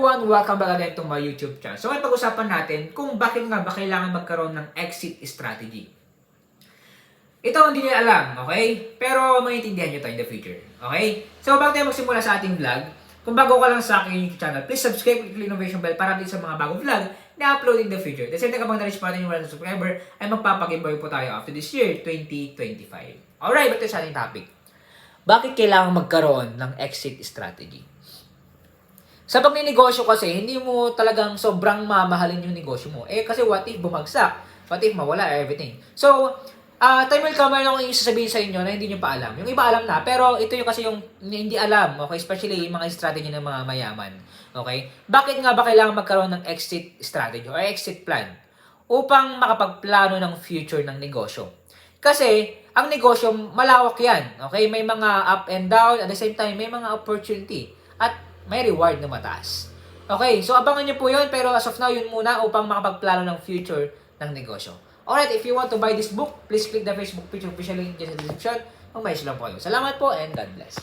everyone! Welcome back again to my YouTube channel. So ngayon pag-usapan natin kung bakit nga ba kailangan magkaroon ng exit strategy. Ito hindi nyo alam, okay? Pero maintindihan nyo to in the future, okay? So bago tayo magsimula sa ating vlog, kung bago ka lang sa aking YouTube channel, please subscribe and click notification bell para update sa mga bagong vlog na upload in the future. The same time kapag na-reach pa natin yung 1,000 subscriber, ay magpapag-giveaway po tayo after this year, 2025. Alright, back to sa ating topic. Bakit kailangan magkaroon ng exit strategy? Sa pagninegosyo kasi, hindi mo talagang sobrang mamahalin yung negosyo mo. Kasi what if bumagsak? What if mawala everything? So, time will come lang yung sasabihin sa inyo na hindi nyo pa alam. Yung iba alam na, pero ito yung kasi yung hindi alam, okay? Especially yung mga strategy ng mga mayaman, okay? Bakit nga ba kailangan magkaroon ng exit strategy or exit plan? Upang makapagplano ng future ng negosyo. Kasi, ang negosyo, malawak yan, okay? May mga up and down, at the same time, may mga opportunity. At may reward na mataas. Okay, so abangan nyo po yun, pero as of now, yun muna upang makapagplano ng future ng negosyo. Alright, if you want to buy this book, please click the Facebook page official link dyan sa description. Mag-message lang po kayo. Salamat po and God bless.